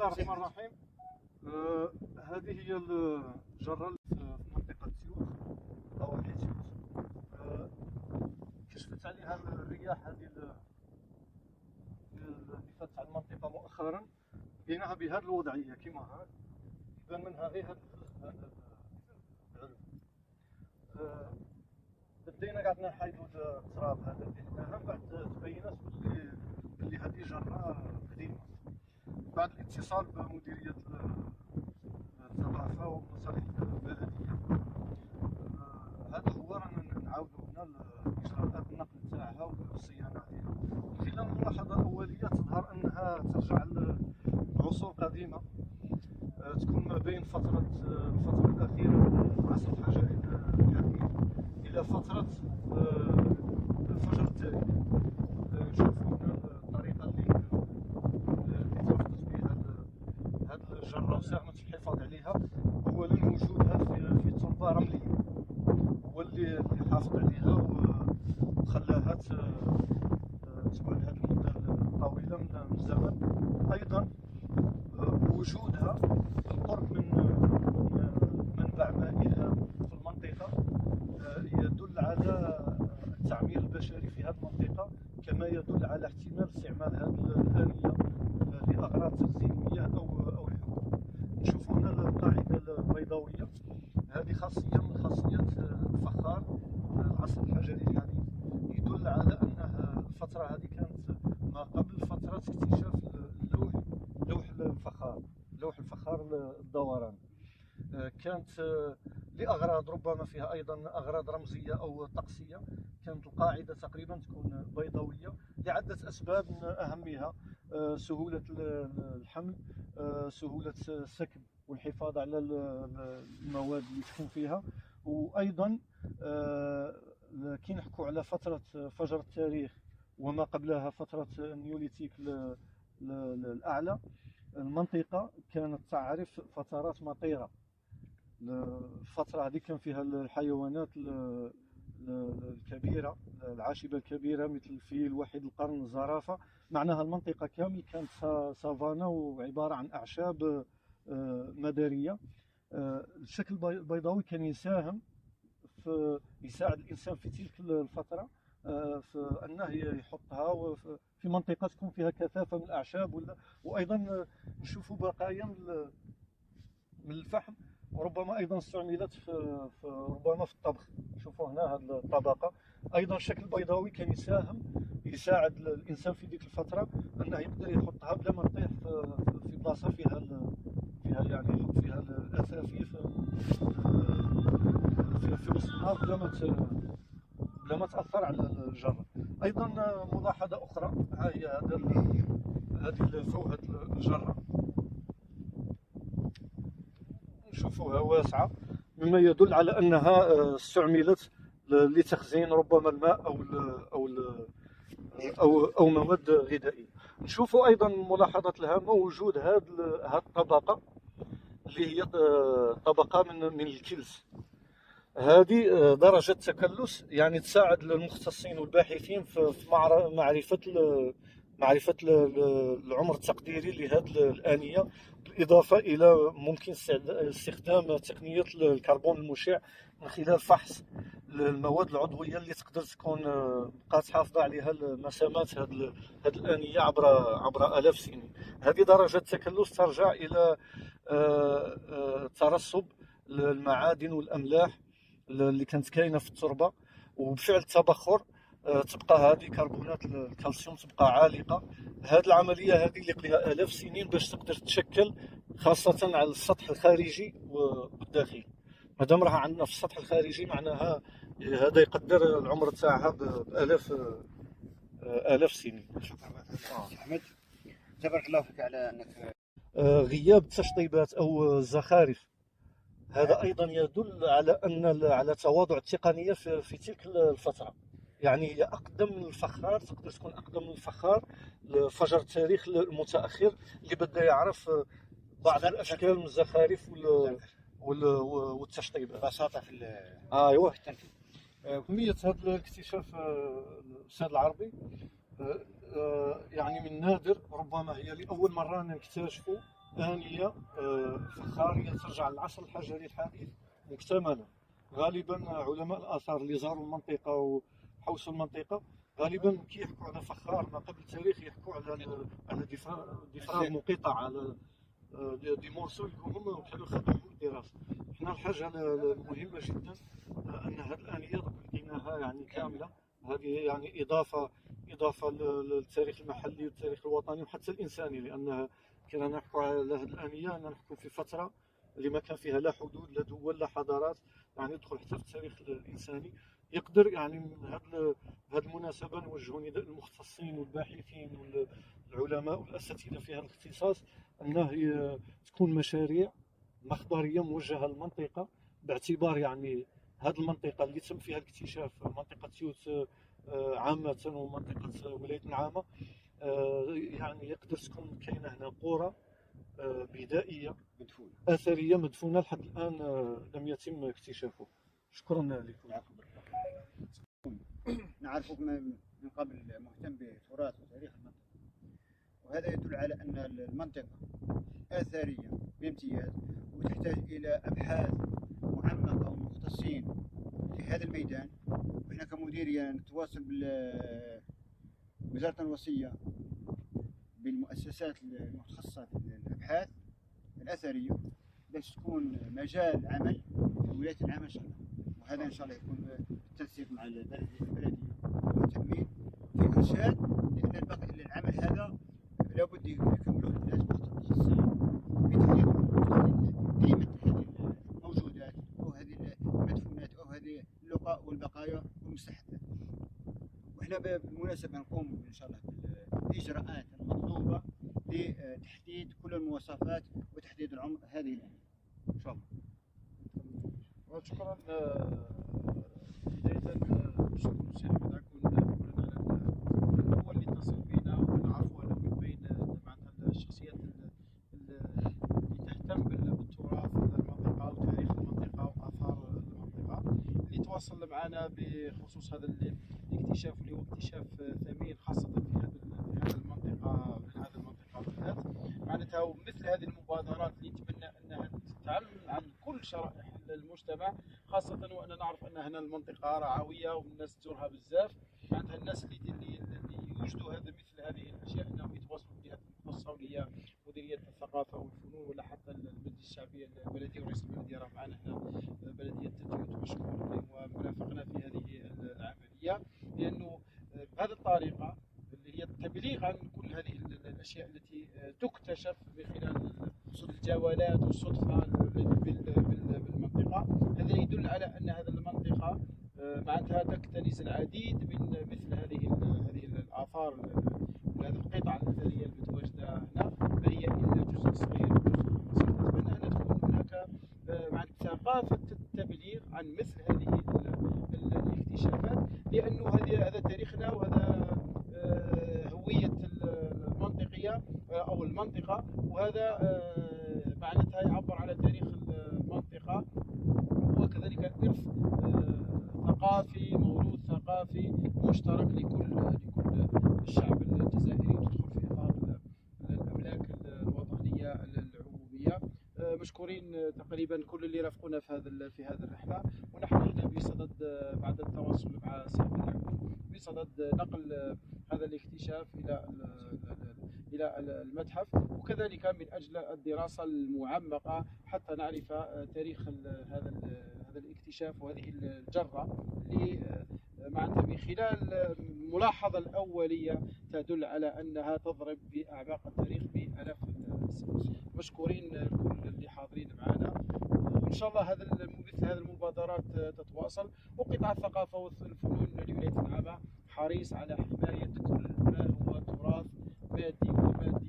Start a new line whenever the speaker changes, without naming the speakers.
الله الرحمن الرحيم. هذه هي الجرة في منطقة سيوط ضواحي سيوط. كشفت عليها الرياح هذه اللي فاتت على المنطقة مؤخرا، لقيناها بهذه الوضعية كما هاك، يبان منها غير هذا العلو. بدينا قعدنا نحيدو التراب هذا اللي لقيناها، من بعد تبينات بلي هذه جرة قديمة. بعد الاتصال بمديرية الثقافة والمصالح البلدية، هذا هو رانا نعاودو هنا الإجراءات النقل تاعها والصيانة ديالها. خلال الملاحظة الأولية تظهر أنها ترجع لعصور قديمة، تكون ما بين الفترة الأخيرة العصر الحجري الحديث إلى فترة الفجر التالي. نشوفوا هنا الطريقة اللي توفقت بها هذه الجرة وساهمت في الحفاظ عليها. أولا وجودها في تربة رملية هو اللي حافظ عليها وخلاها تقعد هذه المدة الطويلة من الزمن. أيضا وجودها القرب من منبع مائها في المنطقة يدل على التعمير البشري في هذه المنطقة، كما يدل على احتمال استعمال هذه الآنية لأغراض تخزين مياه أو الحبوب. نشوفوا هنا القاعدة البيضاوية، هذه خاصية من خاصيات الفخار العصر الحجري الحديث، يدل على أنها الفترة هذه كانت ما قبل فترة اكتشاف لوح الفخار الدوران. كانت لأغراض ربما فيها أيضا أغراض رمزية أو طقسية. كانت القاعدة تقريبا تكون بيضاوية لعدة أسباب، من أهمها سهولة الحمل، سهولة السكب والحفاظ على المواد اللي تكون فيها. وأيضا كي نحكوا على فترة فجر التاريخ وما قبلها فترة النيوليتيك الأعلى، المنطقة كانت تعرف فترات مطيرة. الفترة هذه كان فيها الحيوانات الكبيرة، العاشبة الكبيرة، مثل الفيل، وحيد القرن، الزرافة. معناها المنطقة كامل كانت سافانا وعبارة عن أعشاب مدارية. الشكل البيضاوي كان يساعد الإنسان في تلك الفترة في أنه يحطها في منطقة تكون فيها كثافة من الأعشاب. وأيضا نشوفوا بقايا من الفحم، وربما أيضا استعملت ربما في الطبخ. نشوفوا هنا هذه الطبقة. أيضا الشكل البيضاوي كان يساعد الإنسان في ذيك الفترة أنه يقدر يحطها بلا ما تطيح في بلاصة فيها يعني يحط فيها الأثافيف في وسط النار بلا ما تأثر على الجرة. أيضا ملاحظة أخرى، ها هي هذه فوهة الجرة، نشوفوها واسعة، مما يدل على أنها استعملت لتخزين ربما الماء أو مواد غذائية. نشوفوا أيضا ملاحظة الهامة وجود هذه الطبقة اللي هي طبقة من الكلس. هذه درجة تكلس يعني تساعد المختصين والباحثين في معرفة العمر التقديري لهذه الآنية، بالإضافة إلى ممكن استخدام تقنية الكربون المشع من خلال فحص المواد العضوية اللي تقدر تكون بقات حافظة عليها المسامات هذه الآنية عبر آلاف سنين. هذه درجة تكلس ترجع إلى ترسب المعادن والأملاح اللي كانت كاينه في التربه، وبفعل التبخر تبقى هذه كربونات الكالسيوم تبقى عالقه. هذه العمليه هذه اللي قليها آلاف سنين باش تقدر تشكل، خاصه على السطح الخارجي والداخلي. مادام راها عندنا في السطح الخارجي معناها هذا يقدر العمر تاعها آلاف سنين.
شكرا احمد، تبارك الله فيك على انك
غياب التشطيبات او الزخارف، هذا أيضا يدل على تواضع التقنية في تلك الفترة. يعني هي أقدم من الفخار، تقدر تكون أقدم من الفخار لفجر التاريخ المتأخر اللي بدا يعرف بعض الأشكال من الزخارف والتشطيبات.
بساطة في
أيوه في التنفيذ. كمية هذا الاكتشاف الأستاذ العربي يعني من نادر، ربما هي لأول مرة نكتشفوا آنية فخارية ترجع للعصر الحجري الحديث مكتملة. غالبا علماء الآثار اللي زاروا المنطقة وحوسوا المنطقة غالبا كي يحكوا على فخار ما قبل التاريخ يحكوا على دفراغ منقطع، على دي مورسو يقولوا كانوا خدموا الدراسة. حنا الحاجة المهمة جدا أن هذه الآنية لقيناها يعني كاملة. هذه يعني إضافة للتاريخ المحلي والتاريخ الوطني وحتى الإنساني، لأن كنا نحكوا على هذه الآنية نحكوا في فترة اللي ما كان فيها لا حدود لا دول لا حضارات، يعني يدخل حتى في التاريخ الإنساني. يقدر يعني من هذه المناسبة نوجه نداء للمختصين والباحثين والعلماء والأساتذة في هذا الاختصاص أنه تكون مشاريع مخبرية موجهة للمنطقة، باعتبار يعني هذه المنطقة اللي تم فيها الاكتشاف منطقة يوت عامة ومنطقة ولاية النعامة، يعني يقدر تكون كاينة هنا قرى بدائية أثرية مدفونة لحد الآن لم يتم اكتشافه. شكرا لكم.
نعرفك من قبل مهتم بتراث وتاريخ المنطقة، وهذا يدل على أن المنطقة أثرية بامتياز وتحتاج إلى أبحاث معمقة ومختصين في هذا الميدان. وإحنا كمديرية نتواصل بوزارة الوصية بالمؤسسات المتخصصة في الأبحاث الأثرية باش تكون مجال عمل في ولاية النعامة إن شاء الله. وهذا إن شاء الله يكون بالتنسيق مع البلدية المهتمين في إرشاد، لأن العمل هذا لابد يكملوه الناس متخصصين في تحديد قيمة هذه الموجودات أو هذه المدفونات أو هذه اللقاء والبقايا والمستحدثات. وإحنا بالمناسبة نقوم إن شاء الله بالإجراءات المطلوبة لتحديد كل المواصفات وتحديد العمر هذه الآنية إن شاء الله.
شكرا. بداية شكرا الشيخ تاعكم هو اللي اتصل بينا ونعرفوا انه من بين معناتها الشخصيات اللي تهتم بالتراث المنطقة وتاريخ المنطقة وآثار المنطقة، اللي تواصل معنا بخصوص هذا الاكتشاف اللي هو اكتشاف ثمين خاصة في هذا المنطقة بالذات. معناتها ومثل هذه المبادرات اللي نتمنى انها تعم عن كل شرائح المجتمع، خاصة وأنا نعرف أن هنا المنطقة رعوية والناس تزورها بزاف. معناتها الناس اللي يوجدوا مثل هذه الأشياء أنهم يتواصلوا بالجهات المختصة واللي هي مديرية الثقافة والفنون ولا حتى المجلس الشعبي البلدي ورئيس البلدية راه معنا هنا بلدية تيوت مشكور ومرافقنا في هذه العملية، لأنه بهذه الطريقة اللي هي التبليغ عن كل هذه الأشياء التي تكتشف من خلال الجولات والصدفة بالمنطقة. هذا يدل على أن هذه المنطقة معناتها تكتنز العديد من مثل هذه الآثار هذه القطع الأثرية المتواجدة هنا، فهي إلا جزء صغير جزء بسيط. نتمنى أن تكون هناك مع ثقافة التبليغ عن مثل هذه الاكتشافات، لأنه هذا تاريخنا وهذا هوية المنطقية أو المنطقة، وهذا معناتها يعبر على تاريخ المنطقة وكذلك إرث ثقافي، موروث ثقافي مشترك لكل الشعب الجزائري، وتدخل في إطار الأملاك الوطنية العمومية. مشكورين تقريبا كل اللي رافقونا في هذه الرحلة، ونحن هنا بصدد بعد التواصل مع سيادة الحكومة بصدد نقل هذا الاكتشاف إلى المتحف، وكذلك من أجل الدراسة المعمقة حتى نعرف تاريخ هذا الاكتشاف وهذه الجرة اللي معناتها من خلال الملاحظة الأولية تدل على أنها تضرب بأعماق التاريخ بآلاف السنين. مشكورين كل اللي حاضرين معنا، وإن شاء الله مثل هذه المبادرات تتواصل. وقطاع الثقافة والفنون لولاية النعامة حريص على حماية كل ما هو تراث مادي ومادي